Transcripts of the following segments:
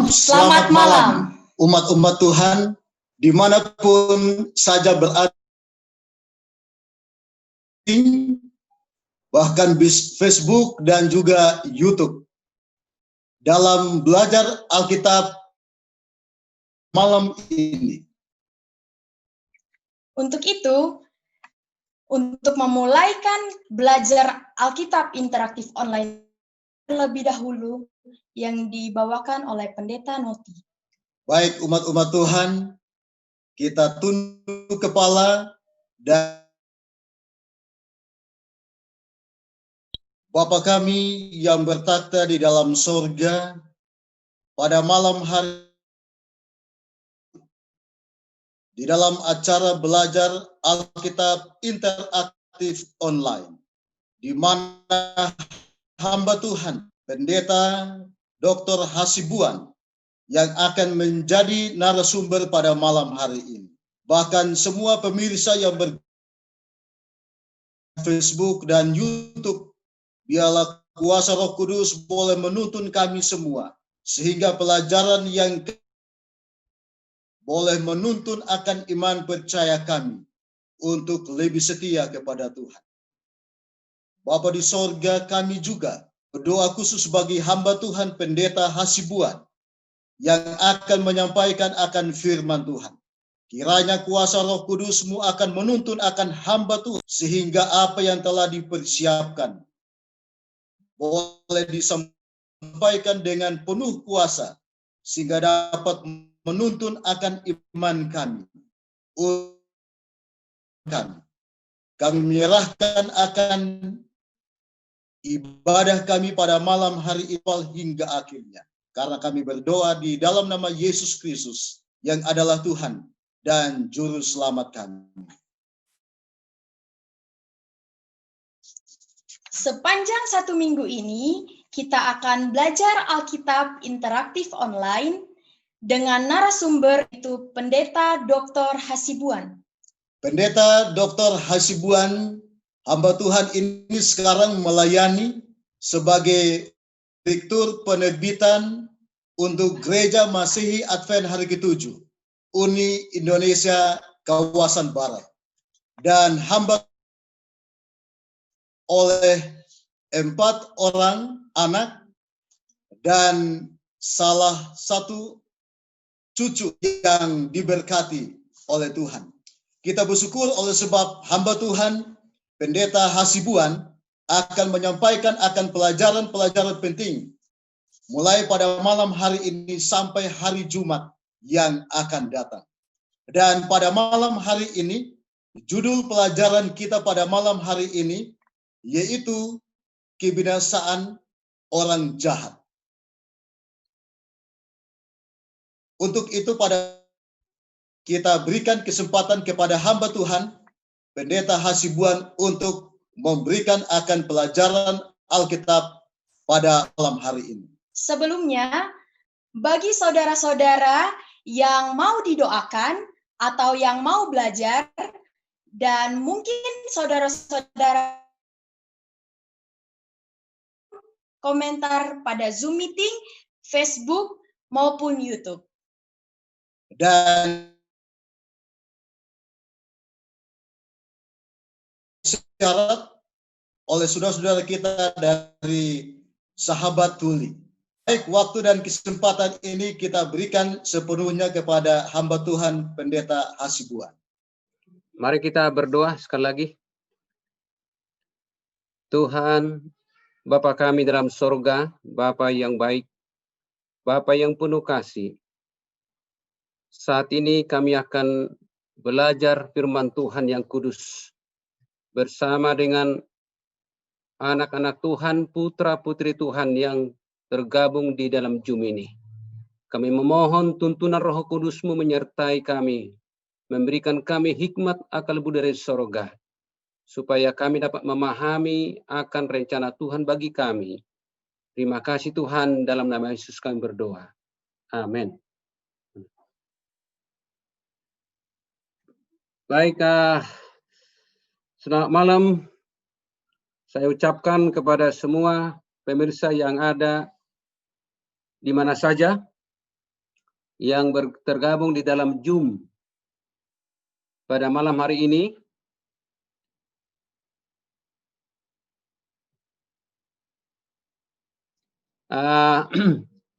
Selamat malam, umat-umat Tuhan, dimanapun saja berada, bahkan di Facebook dan juga YouTube. Dalam belajar Alkitab malam ini. Untuk itu, untuk memulaikan belajar Alkitab interaktif online terlebih dahulu yang dibawakan oleh Pendeta Noti. Baik umat-umat Tuhan, kita tunduk kepala dan Bapa kami yang bertakhta di dalam sorga, pada malam hari di dalam acara belajar Alkitab interaktif online, di mana hamba Tuhan, Pendeta Dr. Hasibuan, yang akan menjadi narasumber pada malam hari ini. Bahkan semua pemirsa yang Facebook dan YouTube, biarlah kuasa Roh Kudus boleh menuntun kami semua, sehingga pelajaran yang boleh menuntun akan iman percaya kami untuk lebih setia kepada Tuhan. Bapa di sorga, kami juga berdoa khusus bagi hamba Tuhan Pendeta Hasibuan yang akan menyampaikan akan firman Tuhan. Kiranya kuasa Roh Kudus-Mu akan menuntun akan hamba Tuhan, sehingga apa yang telah dipersiapkan boleh disampaikan dengan penuh kuasa, sehingga dapat menuntun akan iman kami. Kami menyerahkan akan ibadah kami pada malam hari ini hingga akhirnya. Karena kami berdoa di dalam nama Yesus Kristus yang adalah Tuhan dan Juru Selamat kami. Sepanjang 1 minggu ini, kita akan belajar Alkitab interaktif online dengan narasumber itu Pendeta Dr. Hasibuan. Pendeta Dr. Hasibuan, hamba Tuhan ini sekarang melayani sebagai direktur penerbitan untuk Gereja Masehi Advent Hari ke-7, Uni Indonesia Kawasan Barat. Dan hamba oleh 4 orang anak dan salah satu cucu yang diberkati oleh Tuhan. Kita bersyukur oleh sebab hamba Tuhan Pendeta Hasibuan akan menyampaikan akan pelajaran-pelajaran penting mulai pada malam hari ini sampai hari Jumat yang akan datang. Dan pada malam hari ini, judul pelajaran kita pada malam hari ini yaitu kebinasaan orang jahat. Untuk itu kita berikan kesempatan kepada hamba Tuhan Pendeta Hasibuan untuk memberikan akan pelajaran Alkitab pada malam hari ini. Sebelumnya, bagi saudara-saudara yang mau didoakan atau yang mau belajar, dan mungkin saudara-saudara komentar pada Zoom meeting, Facebook, maupun YouTube. Dan syarat oleh saudara-saudara kita dari sahabat tuli. Baik, waktu dan kesempatan ini kita berikan sepenuhnya kepada hamba Tuhan Pendeta Hasibuan. Mari kita berdoa sekali lagi. Tuhan, Bapa kami dalam sorga, Bapa yang baik, Bapa yang penuh kasih. Saat ini kami akan belajar firman Tuhan yang kudus bersama dengan anak-anak Tuhan, putra-putri Tuhan yang tergabung di dalam Zoom ini. Kami memohon tuntunan Roh Kudus-Mu menyertai kami, memberikan kami hikmat akal budi dari sorga, supaya kami dapat memahami akan rencana Tuhan bagi kami. Terima kasih Tuhan, dalam nama Yesus kami berdoa. Amin. Baik, selamat malam. Saya ucapkan kepada semua pemirsa yang ada di mana saja, yang tergabung di dalam Zoom pada malam hari ini.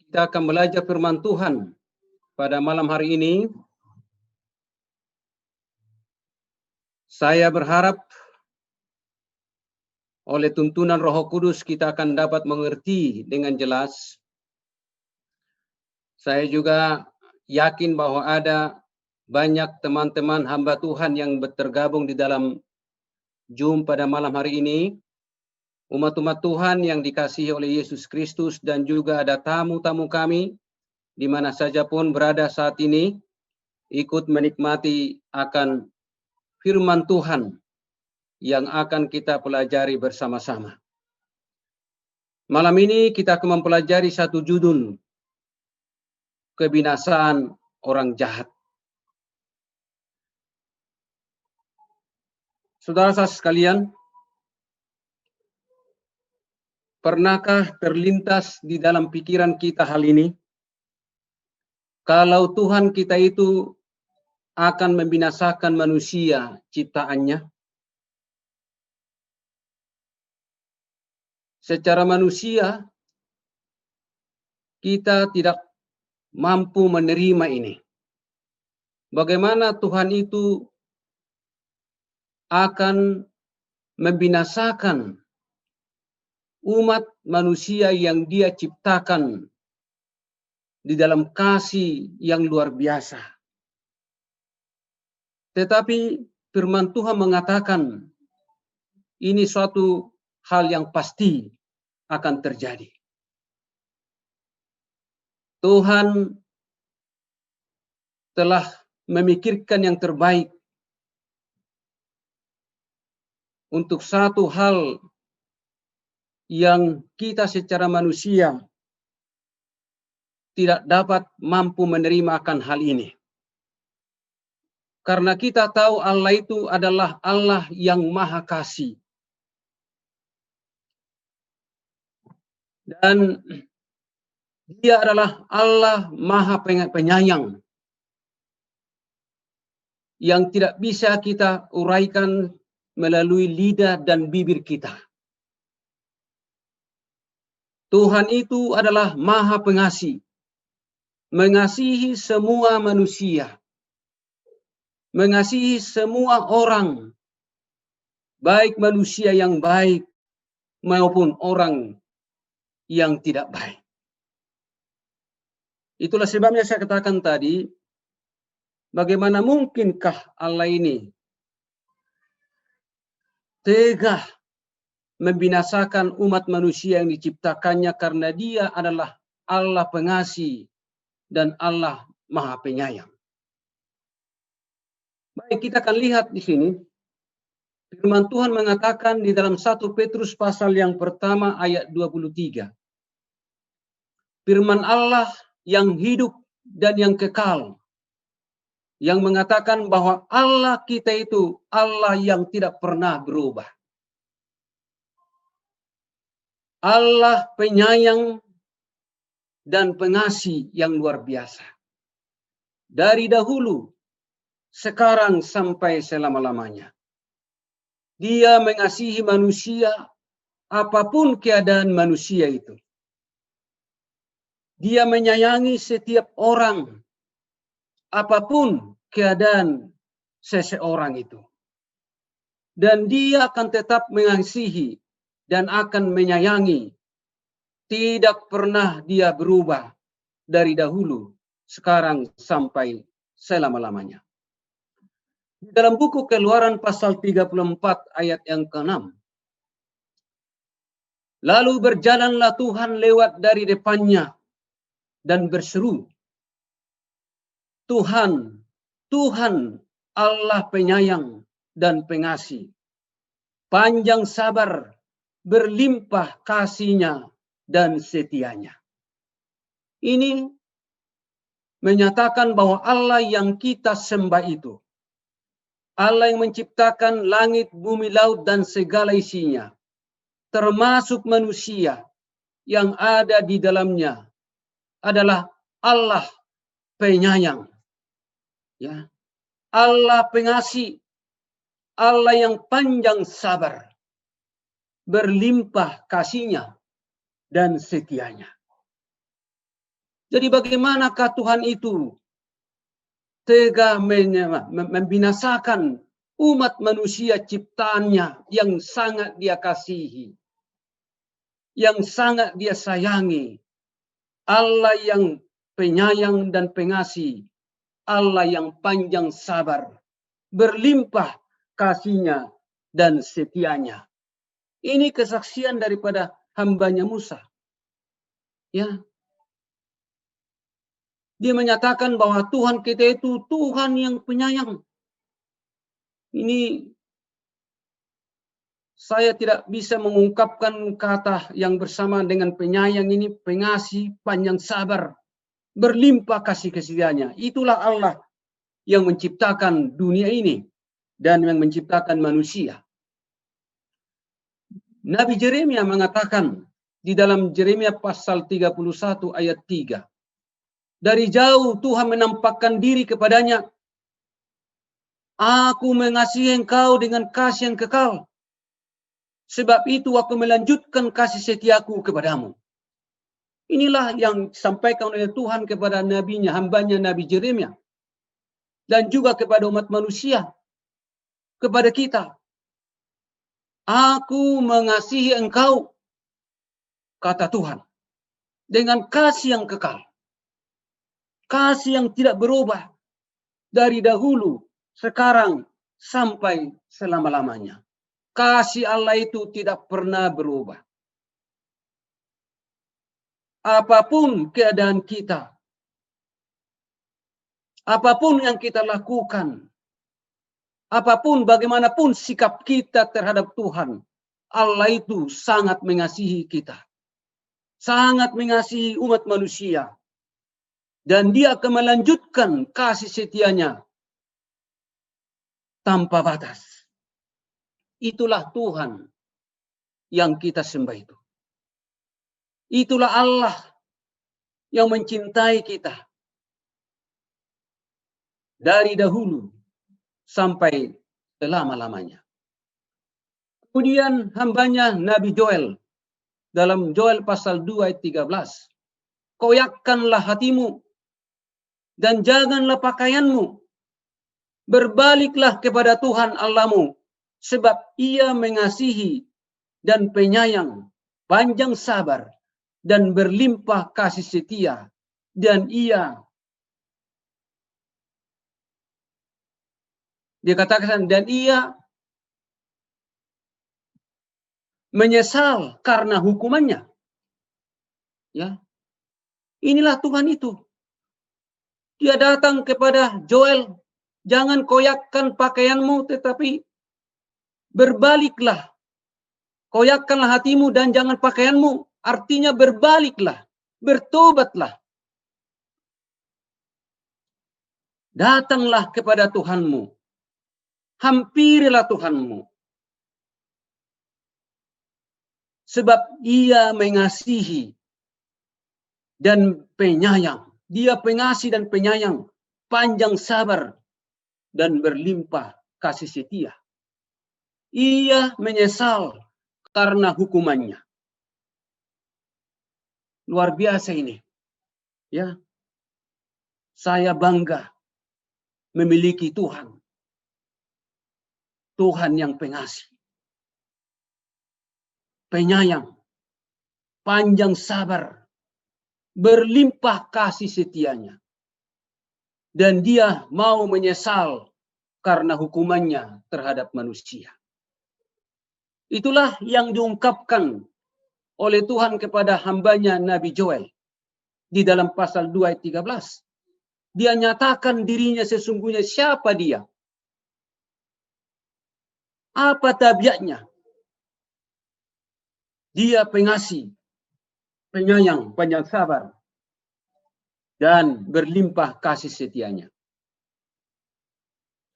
Kita akan belajar firman Tuhan pada malam hari ini. Saya berharap oleh tuntunan Roh Kudus kita akan dapat mengerti dengan jelas. Saya juga yakin bahwa ada banyak teman-teman hamba Tuhan yang tergabung di dalam Zoom pada malam hari ini. Umat-umat Tuhan yang dikasihi oleh Yesus Kristus, dan juga ada tamu-tamu kami di mana saja pun berada saat ini ikut menikmati akan firman Tuhan yang akan kita pelajari bersama-sama. Malam ini kita akan mempelajari satu judul, kebinasaan orang jahat. Saudara-saudara sekalian, pernahkah terlintas di dalam pikiran kita hal ini? Kalau Tuhan kita itu akan membinasakan manusia ciptaannya, secara manusia kita tidak mampu menerima ini. Bagaimana Tuhan itu akan membinasakan umat manusia yang Dia ciptakan di dalam kasih yang luar biasa. Tetapi firman Tuhan mengatakan ini suatu hal yang pasti akan terjadi. Tuhan telah memikirkan yang terbaik untuk satu hal yang kita secara manusia tidak dapat mampu menerima akan hal ini. Karena kita tahu Allah itu adalah Allah yang maha kasih. Dan Dia adalah Allah maha penyayang, yang tidak bisa kita uraikan melalui lidah dan bibir kita. Tuhan itu adalah maha pengasih, mengasihi semua manusia, mengasihi semua orang, baik manusia yang baik maupun orang yang tidak baik. Itulah sebabnya saya katakan tadi, bagaimana mungkinkah Allah ini tega membinasakan umat manusia yang diciptakannya, karena Dia adalah Allah pengasih dan Allah maha penyayang. Baik, kita akan lihat di sini. Firman Tuhan mengatakan di dalam 1 Petrus pasal yang pertama ayat 23. Firman Allah yang hidup dan yang kekal, yang mengatakan bahwa Allah kita itu Allah yang tidak pernah berubah. Allah penyayang dan pengasih yang luar biasa. Dari dahulu, sekarang sampai selama-lamanya. Dia mengasihi manusia apapun keadaan manusia itu. Dia menyayangi setiap orang apapun keadaan seseorang itu. Dan Dia akan tetap mengasihi dan akan menyayangi. Tidak pernah Dia berubah dari dahulu, sekarang sampai selama-lamanya. Di dalam buku Keluaran pasal 34 ayat yang ke-6. Lalu berjalanlah Tuhan lewat dari depannya dan berseru, Tuhan, Tuhan Allah penyayang dan pengasih, panjang sabar, berlimpah kasih-Nya dan setianya. Ini menyatakan bahwa Allah yang kita sembah itu, Allah yang menciptakan langit, bumi, laut, dan segala isinya, termasuk manusia yang ada di dalamnya, adalah Allah penyayang. Ya. Allah pengasih, Allah yang panjang sabar, berlimpah kasih-Nya dan setia-Nya. Jadi bagaimanakah Tuhan itu tega membinasakan umat manusia ciptaannya yang sangat Dia kasihi, yang sangat Dia sayangi. Allah yang penyayang dan pengasih, Allah yang panjang sabar, berlimpah kasih-Nya dan setia-Nya. Ini kesaksian daripada hambanya Musa. Ya. Dia menyatakan bahwa Tuhan kita itu Tuhan yang penyayang. Ini saya tidak bisa mengungkapkan kata yang bersama dengan penyayang ini, pengasih, panjang sabar, berlimpah kasih setianya. Itulah Allah yang menciptakan dunia ini dan yang menciptakan manusia. Nabi Yeremia mengatakan di dalam Yeremia pasal 31 ayat 3. Dari jauh Tuhan menampakkan diri kepadanya. Aku mengasihi engkau dengan kasih yang kekal. Sebab itu aku melanjutkan kasih setiaku kepadamu. Inilah yang disampaikan oleh Tuhan kepada nabinya, hambanya Nabi Yeremia. Dan juga kepada umat manusia. Kepada kita. Aku mengasihi engkau, kata Tuhan. Dengan kasih yang kekal. Kasih yang tidak berubah. Dari dahulu, sekarang, sampai selama-lamanya. Kasih Allah itu tidak pernah berubah. Apapun keadaan kita, apapun yang kita lakukan, apapun bagaimanapun sikap kita terhadap Tuhan, Allah itu sangat mengasihi kita. Sangat mengasihi umat manusia. Dan Dia akan melanjutkan kasih setianya tanpa batas. Itulah Tuhan yang kita sembah itu. Itulah Allah yang mencintai kita. Dari dahulu sampai selama-lamanya. Kemudian hambanya Nabi Joel. Dalam Joel pasal 2 ayat 13. Koyakkanlah hatimu. Dan janganlah pakaianmu. Berbaliklah kepada Tuhan Allahmu. Sebab Ia mengasihi dan penyayang, panjang sabar, dan berlimpah kasih setia. Dan Ia, dia katakan, dan Ia menyesal karena hukumannya. Ya, inilah Tuhan itu. Dia datang kepada Joel, jangan koyakkan pakaianmu, tetapi berbaliklah. Koyakkanlah hatimu dan jangan pakaianmu. Artinya berbaliklah, bertobatlah. Datanglah kepada Tuhanmu. Hampirilah Tuhanmu. Sebab Ia mengasihi dan penyayang. Dia pengasih dan penyayang, panjang sabar, dan berlimpah kasih setia. Ia menyesal karena hukumannya. Luar biasa ini. Ya. Saya bangga memiliki Tuhan. Tuhan yang pengasih. Penyayang. Panjang sabar. Berlimpah kasih setianya. Dan Dia mau menyesal karena hukumannya terhadap manusia. Itulah yang diungkapkan oleh Tuhan kepada hambanya Nabi Joel. Di dalam pasal 2 ayat 13. Dia nyatakan dirinya sesungguhnya siapa Dia. Apa tabiatnya. Dia pengasih, penyayang, panjang sabar, dan berlimpah kasih setianya.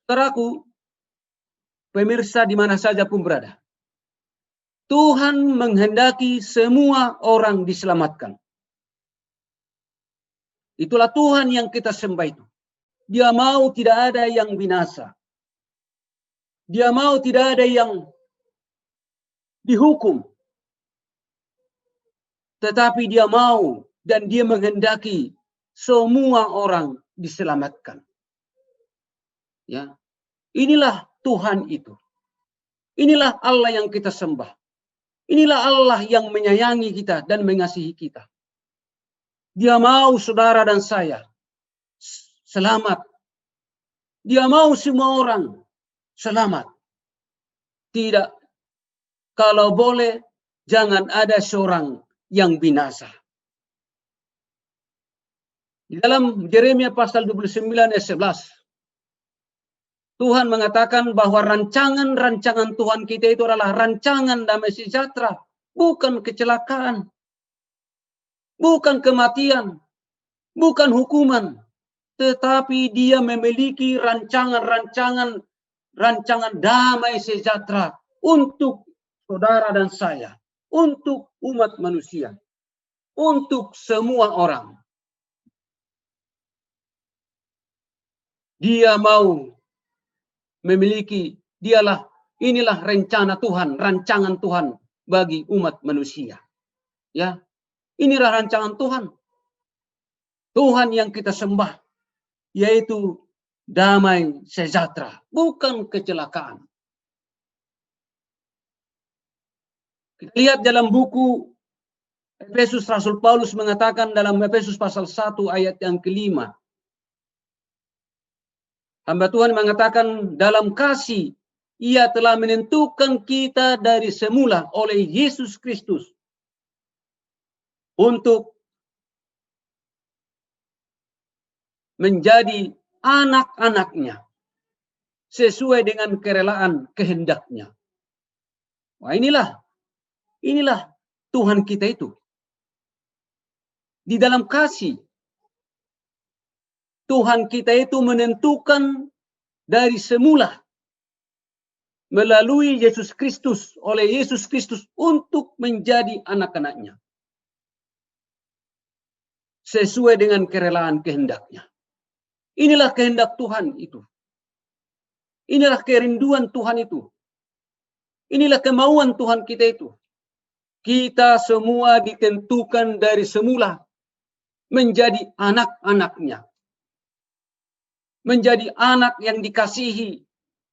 Saudaraku, pemirsa di mana saja pun berada, Tuhan menghendaki semua orang diselamatkan. Itulah Tuhan yang kita sembah itu. Dia mau tidak ada yang binasa. Dia mau tidak ada yang dihukum. Tetapi dia mau dan dia menghendaki semua orang diselamatkan. Ya. Inilah Tuhan itu. Inilah Allah yang kita sembah. Inilah Allah yang menyayangi kita dan mengasihi kita. Dia mau saudara dan saya selamat. Dia mau semua orang selamat. Tidak, kalau boleh jangan ada seorang yang binasa. Di dalam Yeremia pasal 29 ayat 11, Tuhan mengatakan bahwa rancangan-rancangan Tuhan kita itu adalah rancangan damai sejahtera, bukan kecelakaan, bukan kematian, bukan hukuman, tetapi dia memiliki rancangan damai sejahtera untuk saudara dan saya, untuk umat manusia, untuk semua orang. Dia mau memiliki, inilah rencana Tuhan, rancangan Tuhan bagi umat manusia. Ya, inilah rancangan Tuhan. Tuhan yang kita sembah, yaitu damai sejahtera, bukan kecelakaan. Kita lihat dalam buku Efesus, Rasul Paulus mengatakan dalam Efesus pasal 1 ayat yang kelima. Hamba Tuhan mengatakan dalam kasih, Ia telah menentukan kita dari semula oleh Yesus Kristus untuk menjadi anak-anaknya sesuai dengan kerelaan kehendaknya. Wah, inilah Tuhan kita itu. Di dalam kasih, Tuhan kita itu menentukan dari semula melalui Yesus Kristus, oleh Yesus Kristus untuk menjadi anak-anaknya. Sesuai dengan kerelaan kehendaknya. Inilah kehendak Tuhan itu. Inilah kerinduan Tuhan itu. Inilah kemauan Tuhan kita itu. Kita semua ditentukan dari semula menjadi anak-anaknya. Menjadi anak yang dikasihi,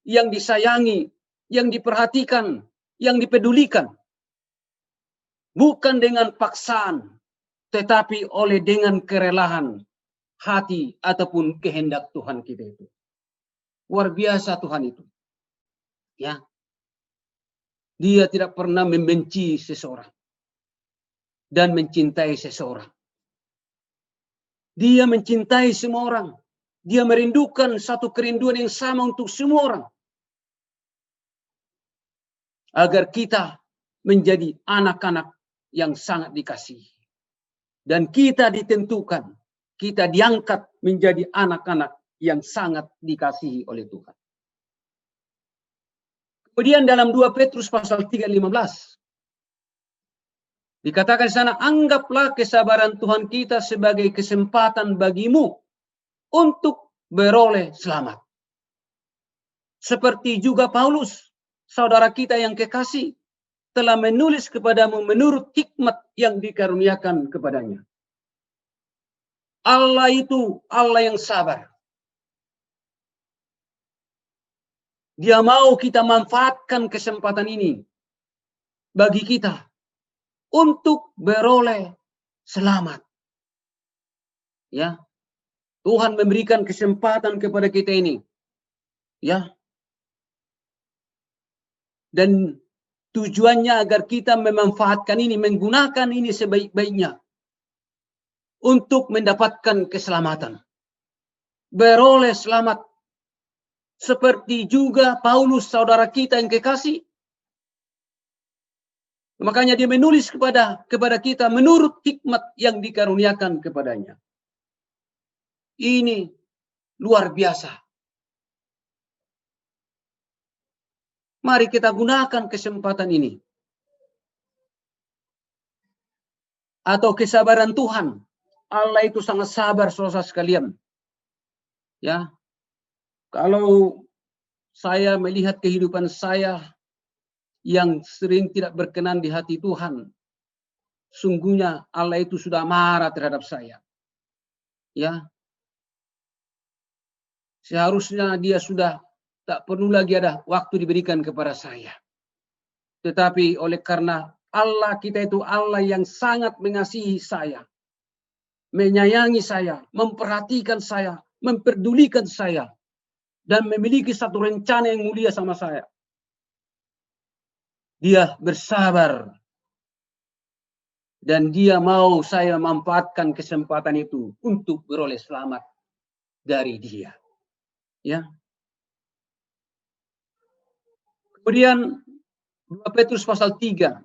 yang disayangi, yang diperhatikan, yang dipedulikan. Bukan dengan paksaan, tetapi oleh dengan kerelaan hati ataupun kehendak Tuhan kita itu. Luar biasa Tuhan itu. Ya. Dia tidak pernah membenci seseorang dan mencintai seseorang. Dia mencintai semua orang. Dia merindukan satu kerinduan yang sama untuk semua orang. Agar kita menjadi anak-anak yang sangat dikasihi. Dan kita ditentukan, kita diangkat menjadi anak-anak yang sangat dikasihi oleh Tuhan. Kemudian dalam 2 Petrus pasal 3:15 dikatakan di sana, anggaplah kesabaran Tuhan kita sebagai kesempatan bagimu untuk beroleh selamat. Seperti juga Paulus, saudara kita yang kekasih, telah menulis kepadamu menurut hikmat yang dikaruniakan kepadanya. Allah itu Allah yang sabar. Dia mau kita manfaatkan kesempatan ini bagi kita untuk beroleh selamat. Ya. Tuhan memberikan kesempatan kepada kita ini. Ya. Dan tujuannya agar kita memanfaatkan ini, menggunakan ini sebaik-baiknya untuk mendapatkan keselamatan. Beroleh selamat. Seperti juga Paulus, saudara kita yang kekasih. Makanya dia menulis kepada kita menurut hikmat yang dikaruniakan kepadanya. Ini luar biasa. Mari kita gunakan kesempatan ini. Atau kesabaran Tuhan Allah itu sangat sabar, saudara sekalian. Ya, kalau saya melihat kehidupan saya yang sering tidak berkenan di hati Tuhan, sungguhnya Allah itu sudah marah terhadap saya. Ya, seharusnya dia sudah tak perlu lagi ada waktu diberikan kepada saya. Tetapi oleh karena Allah kita itu Allah yang sangat mengasihi saya, menyayangi saya, memperhatikan saya, memperdulikan saya, dan memiliki satu rencana yang mulia sama saya. Dia bersabar. Dan dia mau saya memanfaatkan kesempatan itu untuk beroleh selamat dari dia. Ya. Kemudian 2 Petrus pasal 3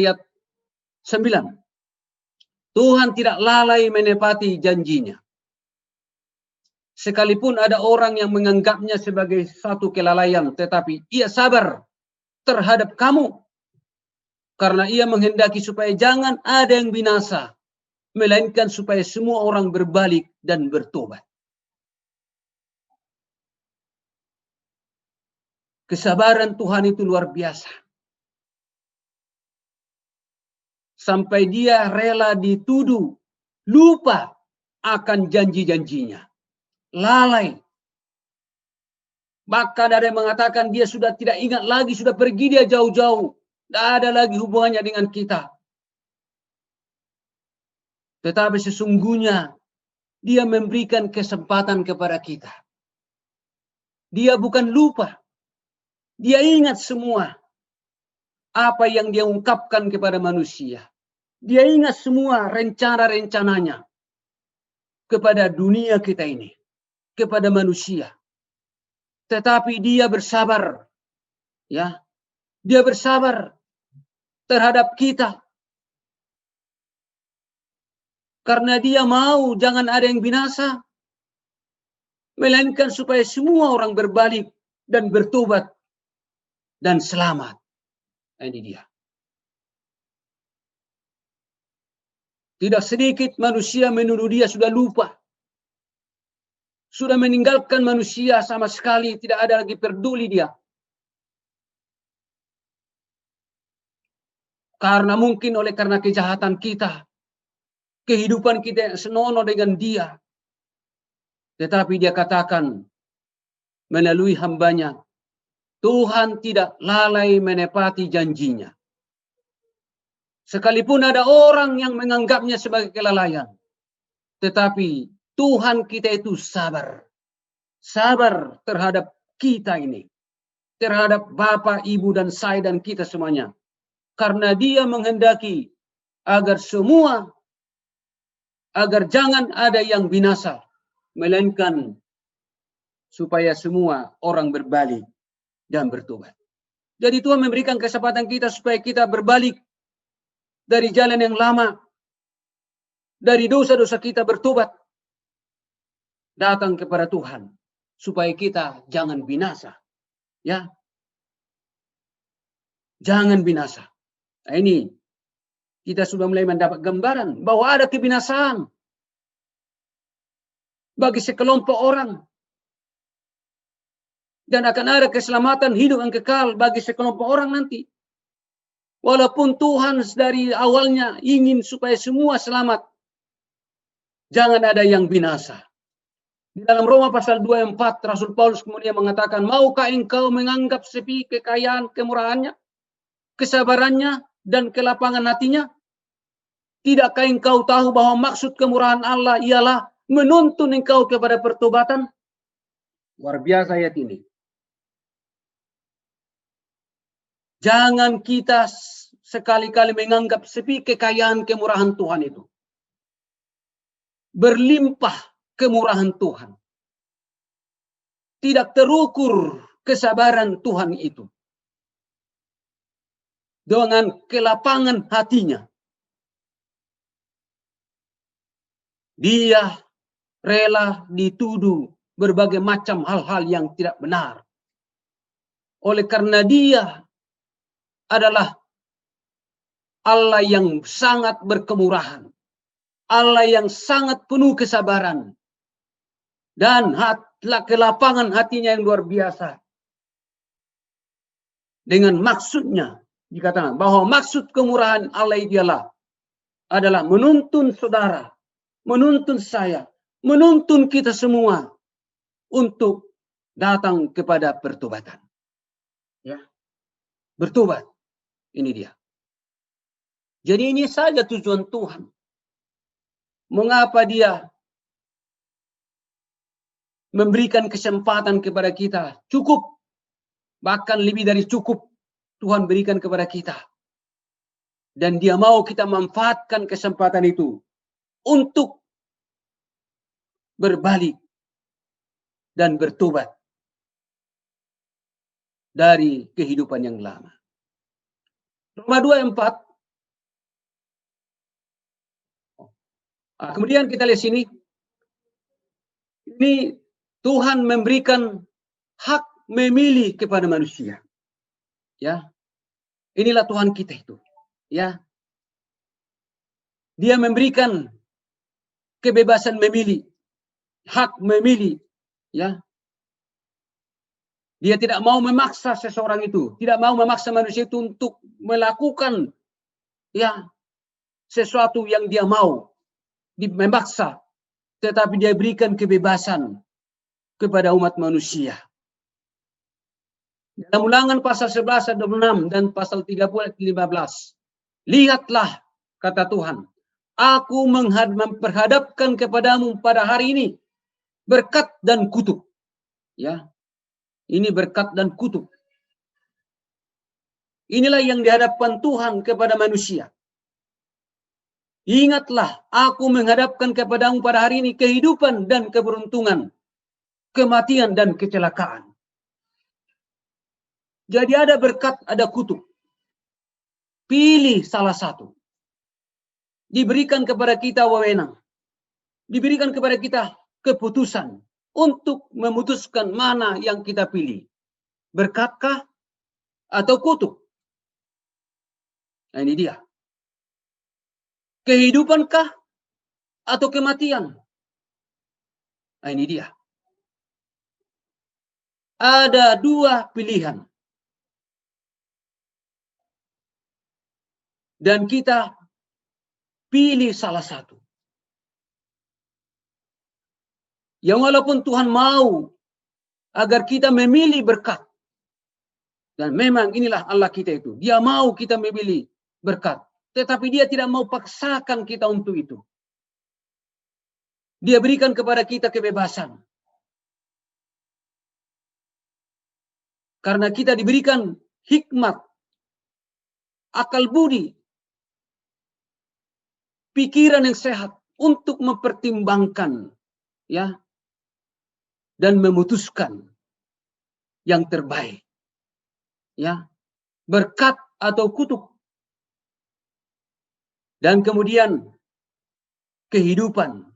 ayat 9. Tuhan tidak lalai menepati janjinya. Sekalipun ada orang yang menganggapnya sebagai satu kelalaian, tetapi ia sabar terhadap kamu. Karena ia menghendaki supaya jangan ada yang binasa, melainkan supaya semua orang berbalik dan bertobat. Kesabaran Tuhan itu luar biasa. Sampai dia rela dituduh, lupa akan janji-janjinya. Lalai. Bahkan ada yang mengatakan dia sudah tidak ingat lagi, sudah pergi dia jauh-jauh. Tidak ada lagi hubungannya dengan kita. Tetapi sesungguhnya dia memberikan kesempatan kepada kita. Dia bukan lupa. Dia ingat semua apa yang dia ungkapkan kepada manusia. Dia ingat semua rencana-rencananya kepada dunia kita ini, kepada manusia. Tetapi dia bersabar. Ya. Dia bersabar terhadap kita. Karena dia mau jangan ada yang binasa. Melainkan supaya semua orang berbalik dan bertobat dan selamat. Ini dia. Tidak sedikit manusia menuduh dia sudah lupa. Sudah meninggalkan manusia sama sekali. Tidak ada lagi peduli dia. Karena mungkin oleh karena kejahatan kita. Kehidupan kita yang senonoh dengan dia. Tetapi dia katakan melalui hambanya, Tuhan tidak lalai menepati janjinya. Sekalipun ada orang yang menganggapnya sebagai kelalaian. Tetapi Tuhan kita itu sabar. Sabar terhadap kita ini. Terhadap Bapak, Ibu, dan saya, dan kita semuanya. Karena dia menghendaki agar jangan ada yang binasa. Melainkan supaya semua orang berbalik dan bertobat. Jadi Tuhan memberikan kesempatan kita supaya kita berbalik dari jalan yang lama, dari dosa-dosa kita bertobat, datang kepada Tuhan, supaya kita jangan binasa, ya, jangan binasa. Nah, ini kita sudah mulai mendapat gambaran bahwa ada kebinasaan bagi sekelompok orang, dan akan ada keselamatan hidup yang kekal bagi sekelompok orang nanti. Walaupun Tuhan dari awalnya ingin supaya semua selamat. Jangan ada yang binasa. Di dalam Roma pasal 2 ayat 4, Rasul Paulus kemudian mengatakan, maukah engkau menganggap sepi kekayaan kemurahannya, kesabarannya, dan kelapangan hatinya? Tidakkah engkau tahu bahwa maksud kemurahan Allah ialah menuntun engkau kepada pertobatan? Luar biasa ayat ini. Jangan kita sekali-kali menganggap sepi kekayaan kemurahan Tuhan itu. Berlimpah kemurahan Tuhan. Tidak terukur kesabaran Tuhan itu. Dengan kelapangan hatinya. Dia rela dituduh berbagai macam hal-hal yang tidak benar. Oleh karena dia adalah Allah yang sangat berkemurahan. Allah yang sangat penuh kesabaran dan kelapangan hatinya yang luar biasa. Dengan maksudnya dikatakan bahwa maksud kemurahan Allah adalah menuntun saudara, menuntun saya, menuntun kita semua untuk datang kepada pertobatan. Ya. Bertobat. Ini dia. Jadi ini saja tujuan Tuhan. Mengapa dia memberikan kesempatan kepada kita? Cukup. Bahkan lebih dari cukup Tuhan berikan kepada kita. Dan dia mau kita manfaatkan kesempatan itu untuk berbalik dan bertobat dari kehidupan yang lama. Roma 2:4. Kemudian kita lihat sini. Ini Tuhan memberikan hak memilih kepada manusia. Ya. Inilah Tuhan kita itu. Ya. Dia memberikan kebebasan memilih, hak memilih, ya. Dia tidak mau memaksa seseorang itu, tidak mau memaksa manusia itu untuk melakukan ya sesuatu yang dia mau, memaksa, tetapi dia berikan kebebasan kepada umat manusia. Dalam Ulangan pasal 11 ayat 26 dan pasal 30 ayat 15. Lihatlah, kata Tuhan, aku memperhadapkan kepadamu pada hari ini berkat dan kutuk. Ya. Ini berkat dan kutuk. Inilah yang dihadapkan Tuhan kepada manusia. Ingatlah, aku menghadapkan kepadamu pada hari ini kehidupan dan keberuntungan, kematian dan kecelakaan. Jadi ada berkat, ada kutuk. Pilih salah satu. Diberikan kepada kita wewenang. Diberikan kepada kita keputusan untuk memutuskan mana yang kita pilih. Berkatkah atau kutuk? Nah, ini dia. Kehidupankah atau kematian? Nah, ini dia. Ada dua pilihan. Dan kita pilih salah satu. Yang walaupun Tuhan mau agar kita memilih berkat. Dan memang inilah Allah kita itu. Dia mau kita memilih berkat. Tetapi dia tidak mau paksakan kita untuk itu. Dia berikan kepada kita kebebasan. Karena kita diberikan hikmat, akal budi, pikiran yang sehat untuk mempertimbangkan ya dan memutuskan yang terbaik. Ya, berkat atau kutuk. Dan kemudian kehidupan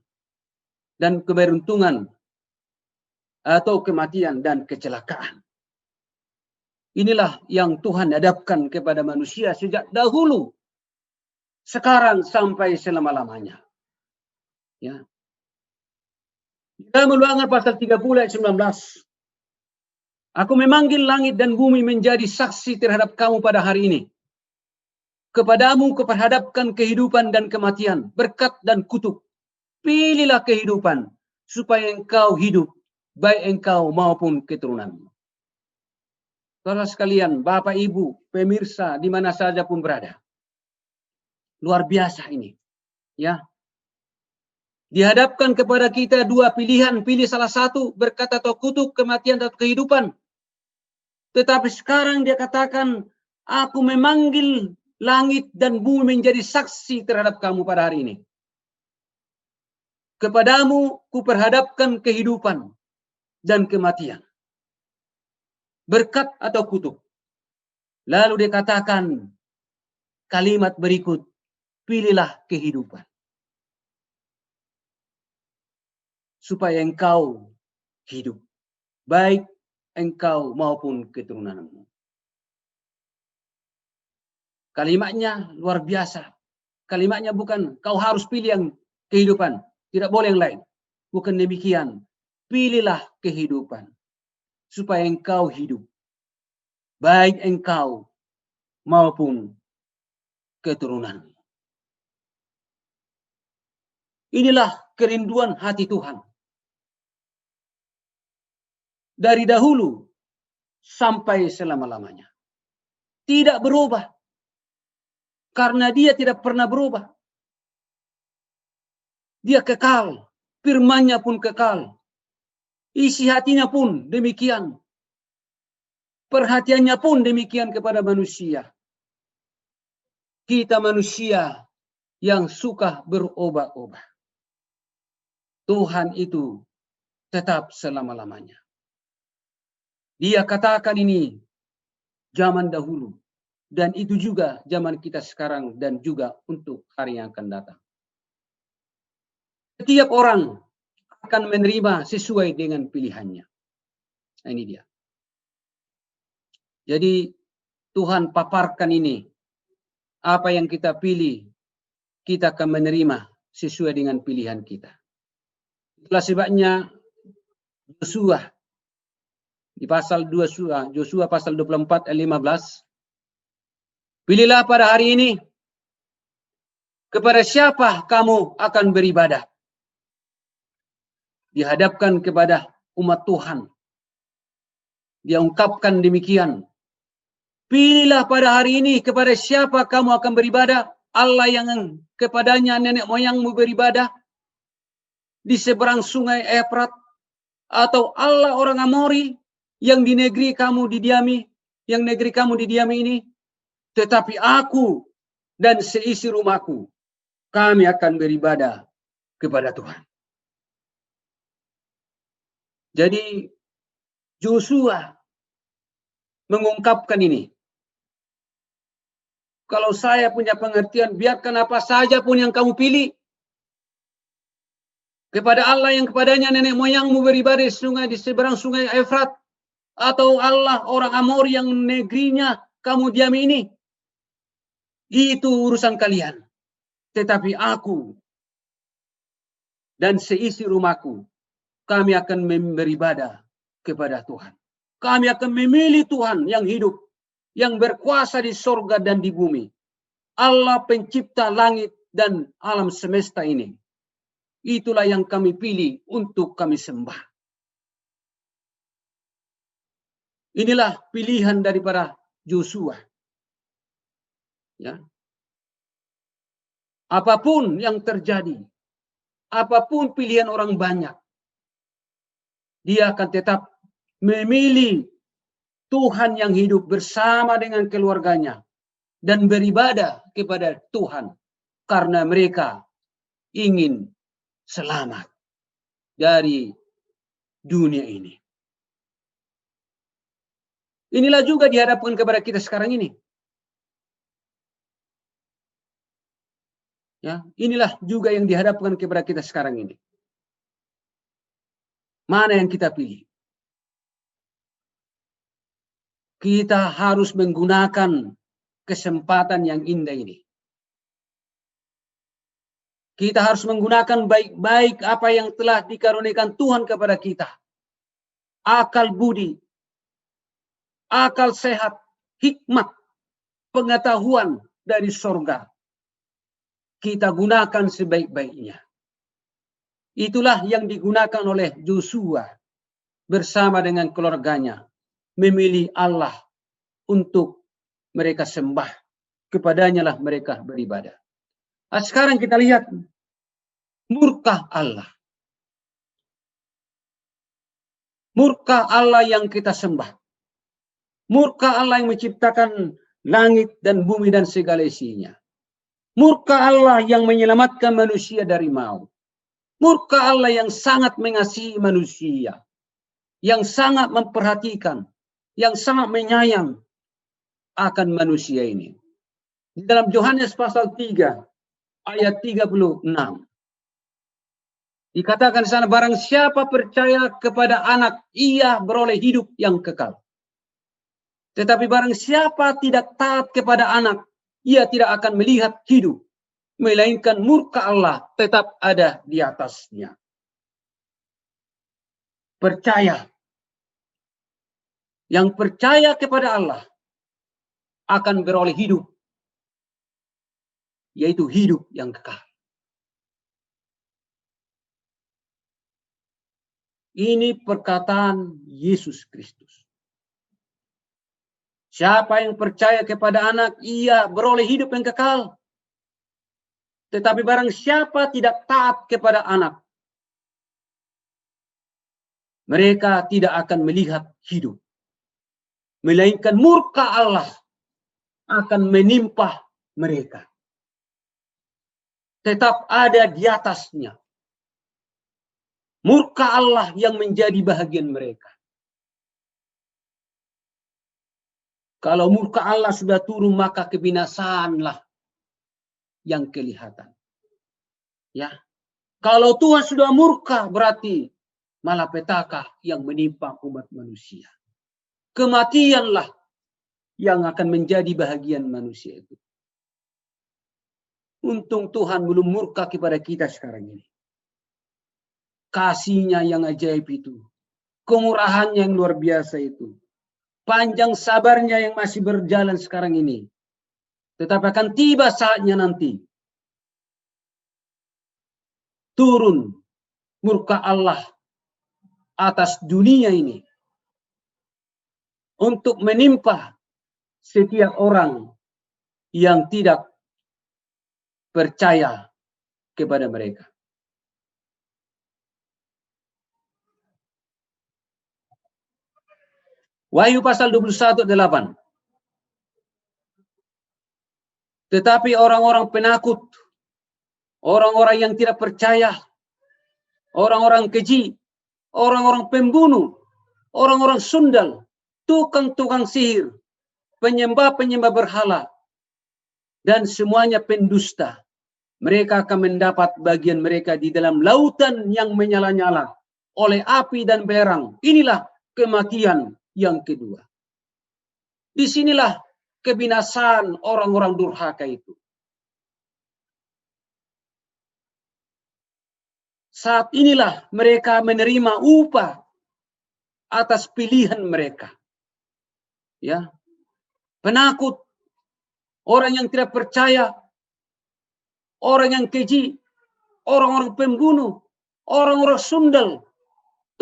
dan keberuntungan atau kematian dan kecelakaan. Inilah yang Tuhan hadapkan kepada manusia sejak dahulu, sekarang sampai selama-lamanya. Ya. Dalam Ulangan pasal 30 ayat 19. Aku memanggil langit dan bumi menjadi saksi terhadap kamu pada hari ini. Kepadamu kuperhadapkan kehidupan dan kematian, berkat dan kutuk. Pilihlah kehidupan, supaya engkau hidup, baik engkau maupun keturunanmu. Saudara sekalian, Bapak, Ibu, pemirsa, di mana saja pun berada. Luar biasa ini. Ya. Dihadapkan kepada kita dua pilihan, pilih salah satu, berkat atau kutuk, kematian atau kehidupan. Tetapi sekarang dia katakan, aku memanggil langit dan bumi menjadi saksi terhadap kamu pada hari ini. Kepadamu kuperhadapkan kehidupan dan kematian. Berkat atau kutuk. Lalu dia katakan kalimat berikut, pilihlah kehidupan. Supaya engkau hidup. Baik engkau maupun keturunanmu. Kalimatnya luar biasa. Kalimatnya bukan kau harus pilih yang kehidupan. Tidak boleh yang lain. Bukan demikian. Pilihlah kehidupan. Supaya engkau hidup. Baik engkau maupun keturunan. Inilah kerinduan hati Tuhan. Dari dahulu sampai selama-lamanya. Tidak berubah. Karena dia tidak pernah berubah. Dia kekal. Firman-Nya pun kekal. Isi hatinya pun demikian. Perhatiannya pun demikian kepada manusia. Kita manusia yang suka berubah-ubah. Tuhan itu tetap selama-lamanya. Dia katakan ini zaman dahulu. Dan itu juga zaman kita sekarang dan juga untuk hari yang akan datang. Setiap orang akan menerima sesuai dengan pilihannya. Nah, ini dia. Jadi Tuhan paparkan ini. Apa yang kita pilih, kita akan menerima sesuai dengan pilihan kita. Itulah sebabnya Yosua di pasal 2 Yosua pasal 24 ayat 15. Pilihlah pada hari ini kepada siapa kamu akan beribadah. Dihadapkan kepada umat Tuhan. Dia ungkapkan demikian. Pilihlah pada hari ini kepada siapa kamu akan beribadah. Allah yang kepadanya nenek moyangmu beribadah. Di seberang sungai Efrat. Atau Allah orang Amori yang di negeri kamu didiami. Yang negeri kamu didiami ini. Tetapi aku dan seisi rumahku, kami akan beribadah kepada Tuhan. Jadi Yosua mengungkapkan ini. Kalau saya punya pengertian, biarkan apa saja pun yang kamu pilih. Kepada Allah yang kepadanya nenek moyangmu beribadah di seberang sungai Efrat. Atau Allah orang Amori yang negerinya kamu diami ini. Itu urusan kalian. Tetapi aku dan seisi rumahku, kami akan beribadah kepada Tuhan. Kami akan memilih Tuhan yang hidup, yang berkuasa di sorga dan di bumi. Allah pencipta langit dan alam semesta ini. Itulah yang kami pilih untuk kami sembah. Inilah pilihan daripada Yosua. Ya. Apapun yang terjadi, apapun pilihan orang banyak, dia akan tetap memilih Tuhan yang hidup bersama dengan keluarganya dan beribadah kepada Tuhan karena mereka ingin selamat dari dunia ini. Inilah juga dihadapkan kepada kita sekarang ini. Ya, inilah juga yang dihadapkan kepada kita sekarang ini. Mana yang kita pilih? Kita harus menggunakan kesempatan yang indah ini. Kita harus menggunakan baik-baik apa yang telah dikaruniakan Tuhan kepada kita. Akal budi, akal sehat, hikmat, pengetahuan dari sorga. Kita gunakan sebaik-baiknya. Itulah yang digunakan oleh Yosua bersama dengan keluarganya. Memilih Allah untuk mereka sembah. Kepadanya lah mereka beribadah. Nah, sekarang kita lihat murka Allah. Murka Allah yang kita sembah. Murka Allah yang menciptakan langit dan bumi dan segala isinya. Murka Allah yang menyelamatkan manusia dari maut. Murka Allah yang sangat mengasihi manusia. Yang sangat memperhatikan. Yang sangat menyayang akan manusia ini. Di dalam Yohanes pasal 3 ayat 36. Dikatakan di sana, barang siapa percaya kepada anak, ia beroleh hidup yang kekal. Tetapi barang siapa tidak taat kepada anak, ia tidak akan melihat hidup, melainkan murka Allah tetap ada di atasnya. Percaya. Yang percaya kepada Allah akan beroleh hidup, yaitu hidup yang kekal. Ini perkataan Yesus Kristus. Siapa yang percaya kepada anak, ia beroleh hidup yang kekal. Tetapi barang siapa tidak taat kepada anak, mereka tidak akan melihat hidup. Melainkan murka Allah akan menimpa mereka. Tetap ada di atasnya. Murka Allah yang menjadi bahagian mereka. Kalau murka Allah sudah turun, maka kebinasaanlah yang kelihatan. Ya. Kalau Tuhan sudah murka, berarti malapetaka yang menimpa umat manusia. Kematianlah yang akan menjadi bahagian manusia itu. Untung Tuhan belum murka kepada kita sekarang ini. Kasih-Nya yang ajaib itu. Kemurahannya yang luar biasa itu. Panjang sabarnya yang masih berjalan sekarang ini. Tetapi akan tiba saatnya nanti. Turun murka Allah atas dunia ini. Untuk menimpa setiap orang yang tidak percaya kepada mereka. Wahyu pasal 21 ayat 8. Tetapi orang-orang penakut, orang-orang yang tidak percaya, orang-orang keji, orang-orang pembunuh, orang-orang sundal, tukang-tukang sihir, penyembah-penyembah berhala, dan semuanya pendusta, mereka akan mendapat bagian mereka di dalam lautan yang menyala-nyala oleh api dan belerang. Inilah kematian yang kedua. Disinilah kebinasaan orang-orang durhaka itu. Saat inilah mereka menerima upah atas pilihan mereka. Ya. Penakut, orang yang tidak percaya, orang yang keji, orang-orang pembunuh, orang-orang sundal,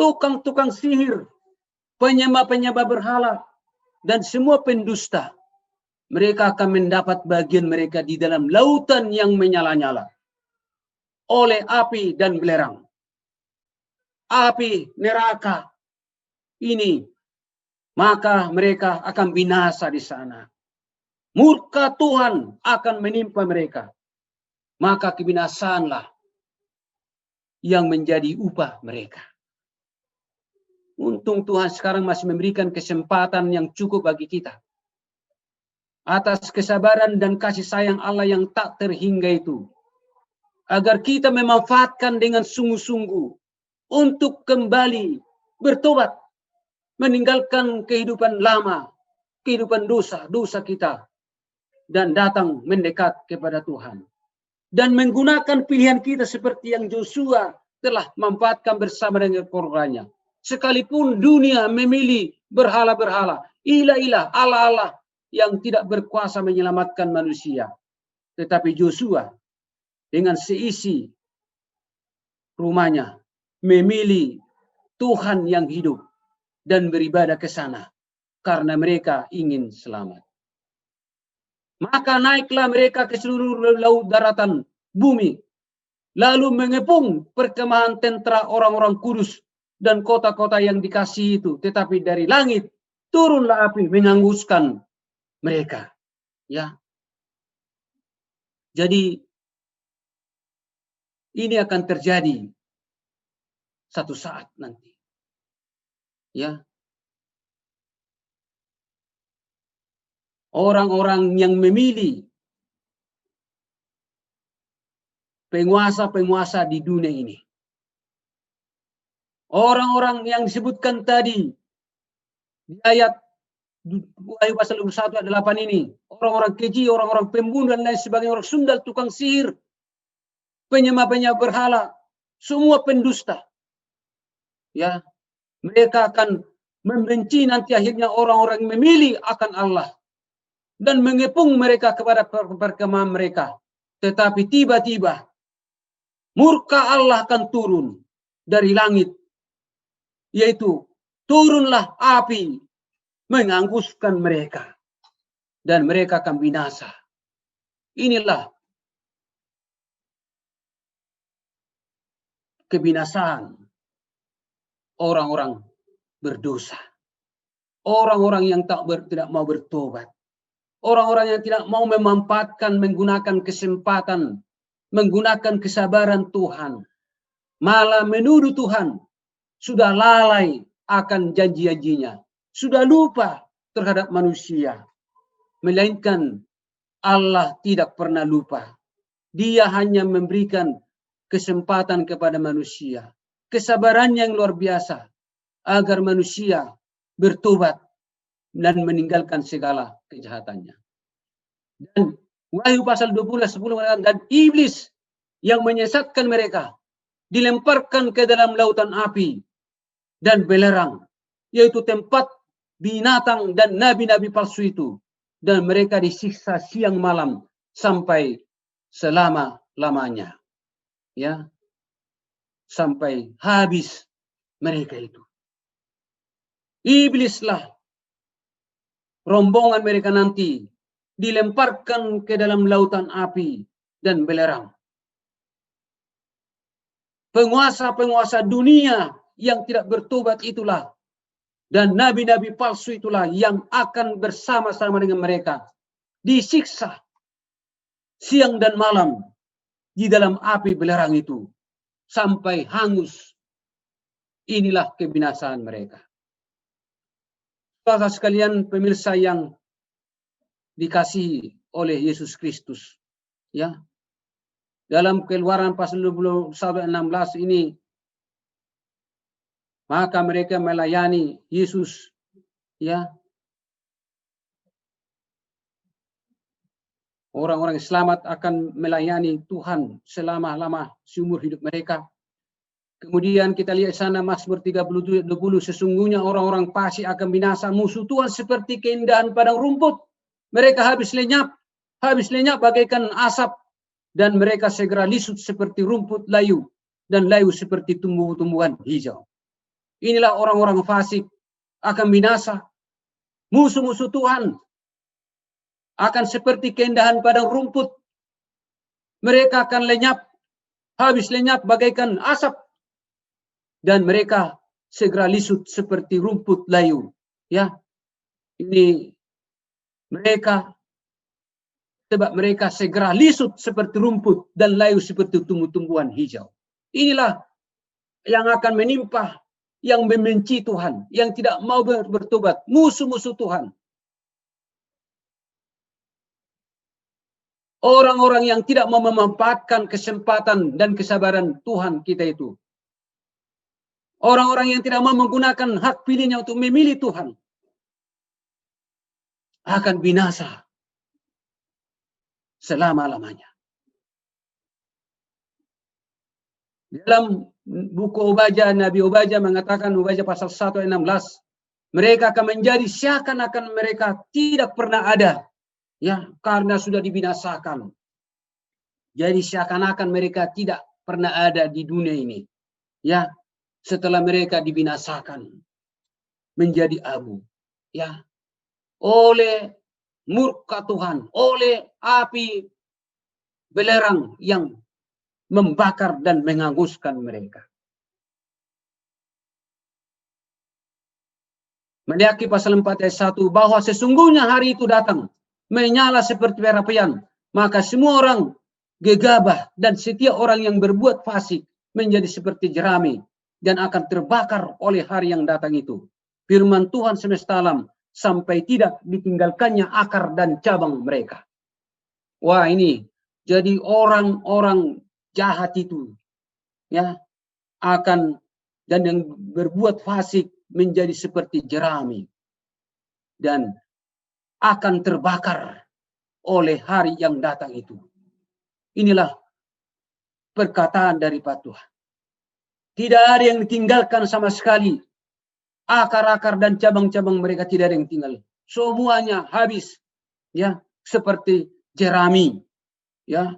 tukang-tukang sihir, penyembah-penyembah berhala, dan semua pendusta. Mereka akan mendapat bagian mereka di dalam lautan yang menyala-nyala oleh api dan belerang. Api neraka ini, maka mereka akan binasa di sana. Murka Tuhan akan menimpa mereka. Maka kebinasaanlah yang menjadi upah mereka. Untung Tuhan sekarang masih memberikan kesempatan yang cukup bagi kita. Atas kesabaran dan kasih sayang Allah yang tak terhingga itu. Agar kita memanfaatkan dengan sungguh-sungguh untuk kembali bertobat. Meninggalkan kehidupan lama, kehidupan dosa kita. Dan datang mendekat kepada Tuhan. Dan menggunakan pilihan kita seperti yang Joshua telah memanfaatkan bersama dengan korbannya. Sekalipun dunia memilih berhala-berhala, ilah-ilah, Allah-Allah yang tidak berkuasa menyelamatkan manusia. Tetapi Joshua dengan seisi rumahnya memilih Tuhan yang hidup dan beribadah ke sana karena mereka ingin selamat. Maka naiklah mereka ke seluruh laut daratan bumi, lalu mengepung perkemahan tentara orang-orang kudus dan kota-kota yang dikasihi itu. Tetapi dari langit turunlah api menghanguskan mereka. Ya. Jadi ini akan terjadi satu saat nanti. Ya. Orang-orang yang memilih penguasa-penguasa di dunia ini. Orang-orang yang disebutkan tadi di ayat Wahyu pasal 21 ayat 8 ini. Orang-orang keji, orang-orang pembunuh dan lain sebagainya, orang sundal, tukang sihir, penyembah-penyembah berhala, semua pendusta. Ya, mereka akan membenci nanti akhirnya orang-orang yang memilih akan Allah dan mengepung mereka kepada perkemahan mereka. Tetapi tiba-tiba murka Allah akan turun dari langit, yaitu turunlah api menghanguskan mereka dan mereka akan binasa. Inilah kebinasaan orang-orang berdosa. Orang-orang yang tidak mau bertobat. Orang-orang yang tidak mau memanfaatkan, menggunakan kesempatan, menggunakan kesabaran Tuhan. Malah menuduh Tuhan. Sudah lalai akan janji-janjinya. Sudah lupa terhadap manusia. Melainkan Allah tidak pernah lupa. Dia hanya memberikan kesempatan kepada manusia. Kesabarannya yang luar biasa. Agar manusia bertobat dan meninggalkan segala kejahatannya. Dan Wahyu pasal 20:10 mengatakan, dan iblis yang menyesatkan mereka dilemparkan ke dalam lautan api dan belerang, yaitu tempat binatang dan nabi-nabi palsu itu, dan mereka disiksa siang malam sampai selama-lamanya. Ya, sampai habis mereka itu. Iblislah rombongan mereka nanti dilemparkan ke dalam lautan api dan belerang. Penguasa-penguasa dunia yang tidak bertobat itulah, dan nabi-nabi palsu itulah yang akan bersama-sama dengan mereka disiksa siang dan malam di dalam api belerang itu sampai hangus. Inilah kebinasaan mereka. Saudara sekalian, pemirsa yang dikasihi oleh Yesus Kristus, ya, dalam Keluaran pasal 21:16 ini, maka mereka melayani Yesus, ya. Orang-orang selamat akan melayani Tuhan selama-lama seumur hidup mereka. Kemudian kita lihat sana Mazmur 37:20, sesungguhnya orang-orang fasik akan binasa, musuh Tuhan seperti keindahan padang rumput. Mereka habis lenyap bagaikan asap, dan mereka segera lisut seperti rumput layu, dan layu seperti tumbuh-tumbuhan hijau. Inilah orang-orang fasik akan binasa. Musuh-musuh Tuhan akan seperti keindahan padang rumput. Mereka akan lenyap, habis lenyap bagaikan asap, dan mereka segera lisut seperti rumput layu. Ya, ini mereka, sebab mereka segera lisut seperti rumput dan layu seperti tumbuh-tumbuhan hijau. Inilah yang akan menimpa yang membenci Tuhan, yang tidak mau bertobat, musuh-musuh Tuhan. Orang-orang yang tidak mau memanfaatkan kesempatan dan kesabaran Tuhan kita itu. Orang-orang yang tidak mau menggunakan hak pilihnya untuk memilih Tuhan akan binasa selama-lamanya. Dalam buku Obadya, Nabi Obadya mengatakan, Obadya pasal 1 ayat 16, mereka akan menjadi seakan-akan mereka tidak pernah ada, ya, karena sudah dibinasakan. Jadi seakan-akan mereka tidak pernah ada di dunia ini, ya, setelah mereka dibinasakan menjadi abu, ya, oleh murka Tuhan, oleh api belerang yang membakar dan menghanguskan mereka. Mendaki pasal 4 ayat 1, bahwa sesungguhnya hari itu datang, menyala seperti perapian, maka semua orang gegabah dan setiap orang yang berbuat fasik menjadi seperti jerami dan akan terbakar oleh hari yang datang itu. Firman Tuhan semesta alam, sampai tidak ditinggalkannya akar dan cabang mereka. Wah, ini jadi orang-orang jahat itu, ya, akan dan yang berbuat fasik menjadi seperti jerami dan akan terbakar oleh hari yang datang itu. Inilah perkataan dari Tuhan. Tidak ada yang ditinggalkan sama sekali. Akar-akar dan cabang-cabang mereka tidak ada yang tinggal. Semuanya habis. Ya, seperti jerami. Ya,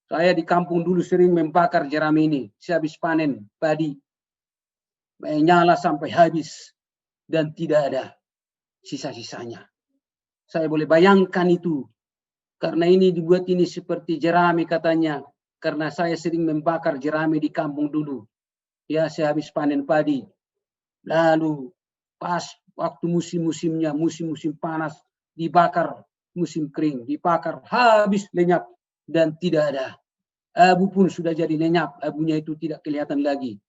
saya di kampung dulu sering membakar jerami ini. Sehabis panen padi, menyala sampai habis dan tidak ada sisa-sisanya. Saya boleh bayangkan itu. Karena ini dibuat ini seperti jerami katanya. Karena saya sering membakar jerami di kampung dulu. Ya, sehabis panen padi. Lalu pas waktu musim-musimnya, musim-musim panas, dibakar, musim kering, dibakar, habis lenyap dan tidak ada. Abu pun sudah jadi lenyap, abunya itu tidak kelihatan lagi.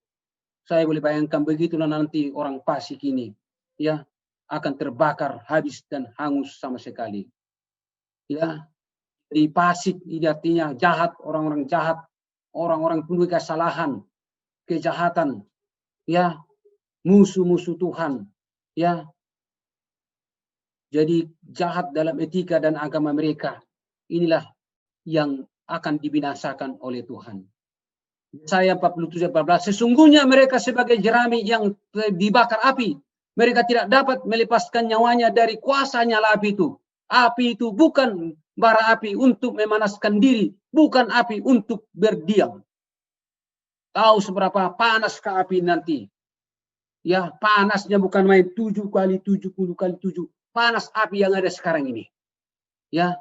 Saya boleh bayangkan begitulah nanti orang Pasik ini, ya, akan terbakar, habis dan hangus sama sekali. Ya, di Pasik ini artinya jahat, orang-orang jahat, orang-orang penuh kesalahan, kejahatan, ya, musuh-musuh Tuhan, ya. Jadi jahat dalam etika dan agama mereka. Inilah yang akan dibinasakan oleh Tuhan. Yesaya 47:14, sesungguhnya mereka sebagai jerami yang dibakar api. Mereka tidak dapat melepaskan nyawanya dari kuasa nyala api itu. Api itu bukan bara api untuk memanaskan diri, bukan api untuk berdiam. Tahu seberapa panas ke api nanti. Ya, panasnya bukan main 7 kali 70 kali 7. Panas api yang ada sekarang ini. Ya.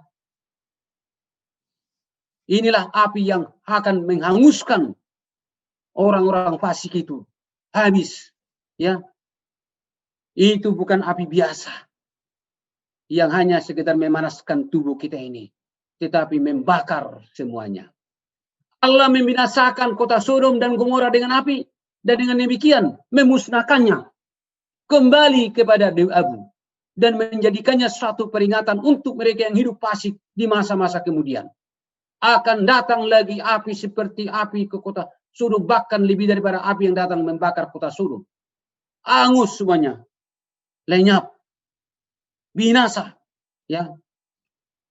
Inilah api yang akan menghanguskan orang-orang Pasik itu. Habis. Ya. Itu bukan api biasa. Yang hanya sekedar memanaskan tubuh kita ini. Tetapi membakar semuanya. Allah membinasakan kota Sodom dan Gomora dengan api. Dan dengan demikian memusnahkannya kembali kepada Dewa Abu. Dan menjadikannya suatu peringatan untuk mereka yang hidup Pasik di masa-masa kemudian. Akan datang lagi api seperti api ke kota Sodom. Bahkan lebih daripada api yang datang membakar kota Sodom. Angus semuanya. Lenyap. Binasa. Ya.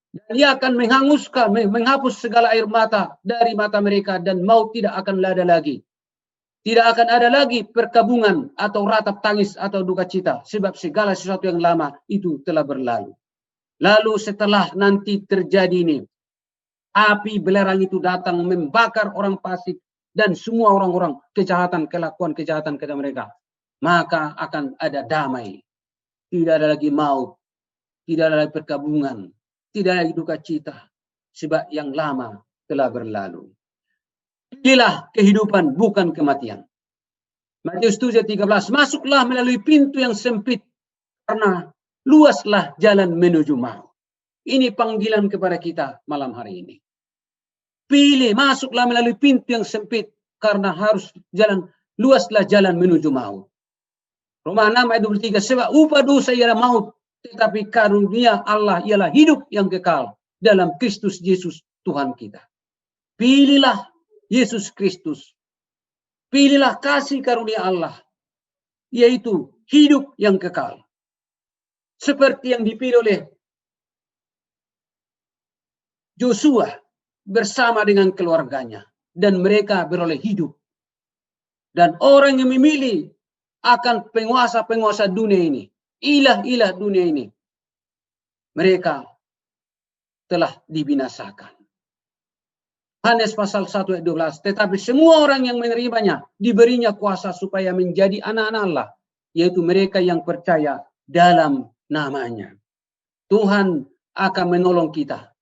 Dan dia akan menghanguskan, menghapus segala air mata dari mata mereka. Dan maut tidak akan ada lagi. Tidak akan ada lagi perkabungan atau ratap tangis atau duka cita. Sebab segala sesuatu yang lama itu telah berlalu. Lalu setelah nanti terjadi ini. Api belerang itu datang membakar orang Pasik. Dan semua orang-orang kejahatan, kelakuan kejahatan kepada mereka. Maka akan ada damai. Tidak ada lagi maut. Tidak ada lagi perkabungan. Tidak ada lagi duka cita. Sebab yang lama telah berlalu. Inilah kehidupan, bukan kematian. Matius 7:13, masuklah melalui pintu yang sempit, karena luaslah jalan menuju maut. Ini panggilan kepada kita malam hari ini. Pilih, masuklah melalui pintu yang sempit, karena harus luaslah jalan menuju maut. Roma 6:23, sebab upah dosa ialah maut, tetapi karunia Allah ialah hidup yang kekal dalam Kristus Yesus Tuhan kita. Pilihlah Yesus Kristus. Pilihlah kasih karunia Allah, yaitu hidup yang kekal. Seperti yang dipilih oleh Joshua bersama dengan keluarganya. Dan mereka beroleh hidup. Dan orang yang memilih akan penguasa-penguasa dunia ini, ilah-ilah dunia ini, mereka telah dibinasakan. Yohanes pasal 1 ayat 12. Tetapi semua orang yang menerimanya diberinya kuasa supaya menjadi anak-anak Allah, yaitu mereka yang percaya dalam namanya. Tuhan akan menolong kita.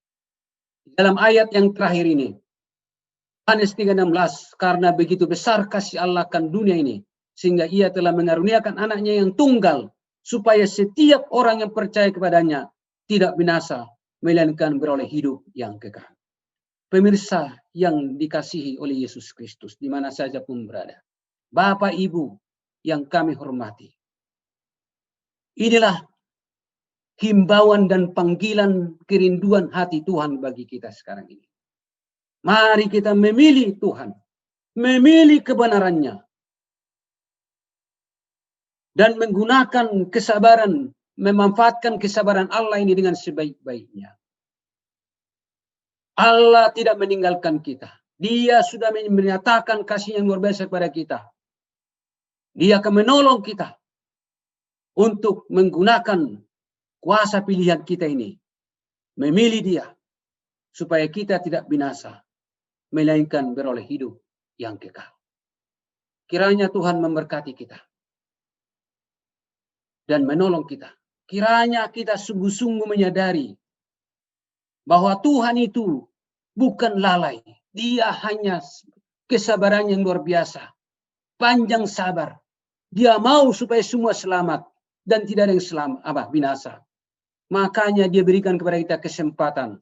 Dalam ayat yang terakhir ini, Yohanes 3:16, karena begitu besar kasih Allah akan dunia ini, sehingga ia telah mengaruniakan anaknya yang tunggal, supaya setiap orang yang percaya kepadanya tidak binasa, melainkan beroleh hidup yang kekal. Pemirsa yang dikasihi oleh Yesus Kristus, di mana saja pun berada. Bapak Ibu yang kami hormati. Inilah himbauan dan panggilan kerinduan hati Tuhan bagi kita sekarang ini. Mari kita memilih Tuhan. Memilih kebenarannya. Dan menggunakan kesabaran, memanfaatkan kesabaran Allah ini dengan sebaik-baiknya. Allah tidak meninggalkan kita. Dia sudah menyatakan kasih yang luar biasa kepada kita. Dia akan menolong kita untuk menggunakan kuasa pilihan kita ini. Memilih dia supaya kita tidak binasa, melainkan beroleh hidup yang kekal. Kiranya Tuhan memberkati kita dan menolong kita. Kiranya kita sungguh-sungguh menyadari bahwa Tuhan itu bukan lalai. Dia hanya kesabaran yang luar biasa. Panjang sabar. Dia mau supaya semua selamat dan tidak ada yang binasa. Makanya dia berikan kepada kita kesempatan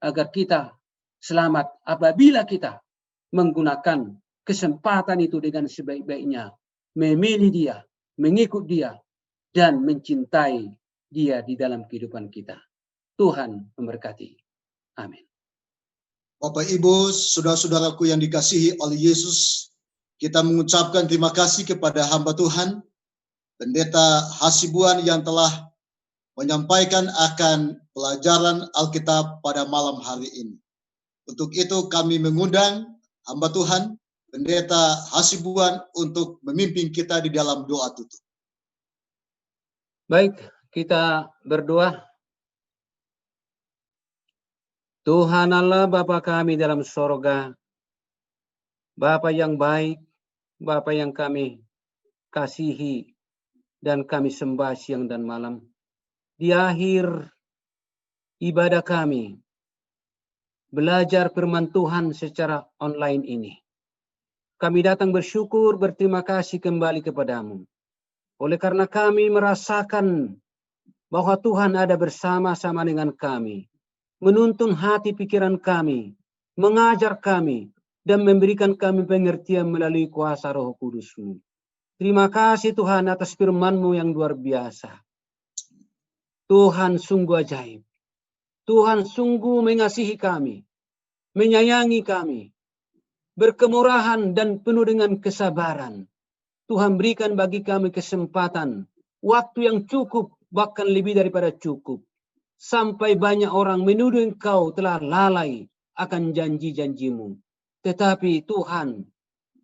agar kita selamat apabila kita menggunakan kesempatan itu dengan sebaik-baiknya. Memilih dia, mengikut dia, dan mencintai dia di dalam kehidupan kita. Tuhan memberkati. Amin. Bapak, Ibu, saudara-saudaraku yang dikasihi oleh Yesus, kita mengucapkan terima kasih kepada hamba Tuhan, Pendeta Hasibuan yang telah menyampaikan akan pelajaran Alkitab pada malam hari ini. Untuk itu kami mengundang hamba Tuhan, Pendeta Hasibuan untuk memimpin kita di dalam doa tutup. Baik, kita berdoa. Tuhan Allah Bapa kami dalam sorga, Bapa yang baik, Bapa yang kami kasihi dan kami sembah siang dan malam. Di akhir ibadah kami, belajar firman Tuhan secara online ini, kami datang bersyukur, berterima kasih kembali kepadamu. Oleh karena kami merasakan bahwa Tuhan ada bersama-sama dengan kami, menuntun hati pikiran kami, mengajar kami, dan memberikan kami pengertian melalui kuasa Roh Kudus-Mu. Terima kasih Tuhan atas firman-Mu yang luar biasa. Tuhan sungguh ajaib. Tuhan sungguh mengasihi kami, menyayangi kami, berkemurahan dan penuh dengan kesabaran. Tuhan berikan bagi kami kesempatan, waktu yang cukup, bahkan lebih daripada cukup. Sampai banyak orang menuduh Engkau telah lalai akan janji-janji-Mu. Tetapi Tuhan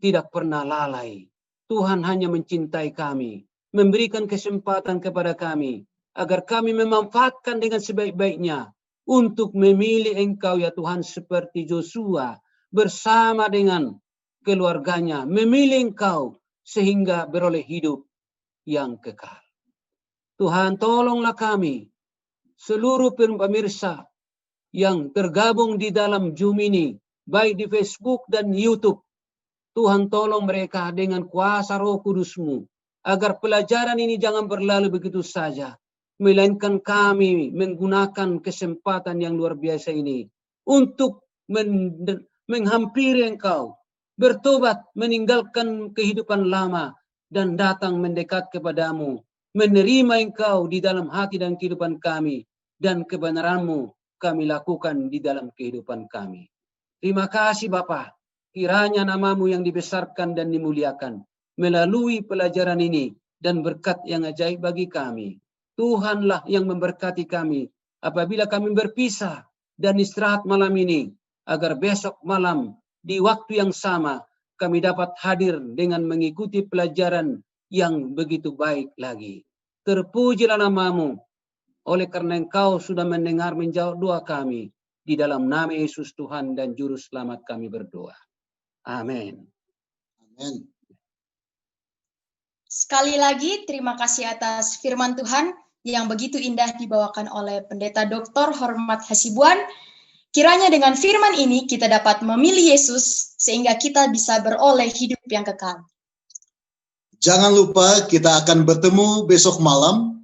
tidak pernah lalai. Tuhan hanya mencintai kami, memberikan kesempatan kepada kami, agar kami memanfaatkan dengan sebaik-baiknya untuk memilih Engkau ya Tuhan, seperti Joshua bersama dengan keluarganya, memilih Engkau sehingga beroleh hidup yang kekal. Tuhan, tolonglah kami, seluruh pemirsa yang tergabung di dalam Zoom ini, baik di Facebook dan YouTube. Tuhan, tolong mereka dengan kuasa Roh Kudus-Mu, agar pelajaran ini jangan berlalu begitu saja, melainkan kami menggunakan kesempatan yang luar biasa ini untuk menghampiri Engkau, bertobat, meninggalkan kehidupan lama, dan datang mendekat kepadamu, menerima Engkau di dalam hati dan kehidupan kami, dan kebenaran-Mu kami lakukan di dalam kehidupan kami. Terima kasih Bapa, kiranya nama-Mu yang dibesarkan dan dimuliakan melalui pelajaran ini, dan berkat yang ajaib bagi kami. Tuhanlah yang memberkati kami apabila kami berpisah dan istirahat malam ini, agar besok malam di waktu yang sama kami dapat hadir dengan mengikuti pelajaran yang begitu baik lagi. Terpujilah nama-Mu, oleh karena Engkau sudah mendengar menjawab doa kami. Di dalam nama Yesus Tuhan dan Juru Selamat kami berdoa. Amin. Amin. Sekali lagi terima kasih atas firman Tuhan yang begitu indah dibawakan oleh Pendeta Dr. Hormat Hasibuan. Kiranya dengan firman ini kita dapat memilih Yesus sehingga kita bisa beroleh hidup yang kekal. Jangan lupa kita akan bertemu besok malam,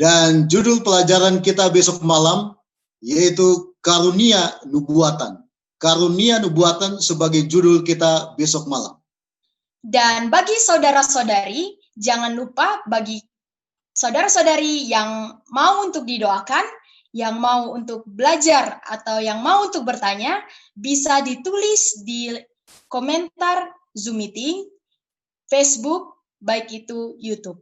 dan judul pelajaran kita besok malam yaitu Karunia Nubuatan. Karunia Nubuatan sebagai judul kita besok malam. Dan bagi saudara-saudari, jangan lupa bagi saudara-saudari yang mau untuk didoakan, yang mau untuk belajar atau yang mau untuk bertanya, bisa ditulis di komentar Zoom meeting, Facebook, baik itu YouTube.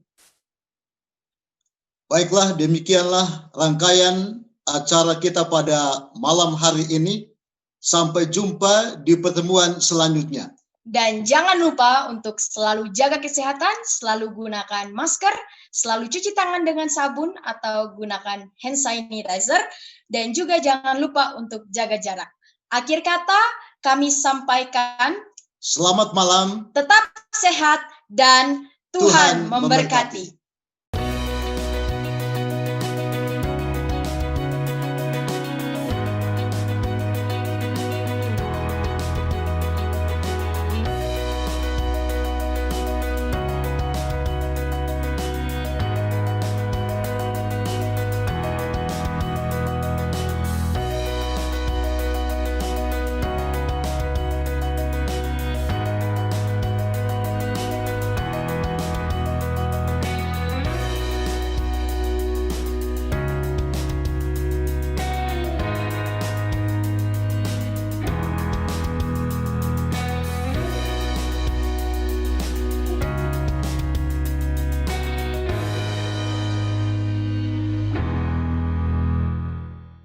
Baiklah, demikianlah rangkaian acara kita pada malam hari ini. Sampai jumpa di pertemuan selanjutnya. Dan jangan lupa untuk selalu jaga kesehatan, selalu gunakan masker, selalu cuci tangan dengan sabun atau gunakan hand sanitizer, dan juga jangan lupa untuk jaga jarak. Akhir kata, kami sampaikan Selamat malam. tetap sehat dan Tuhan memberkati.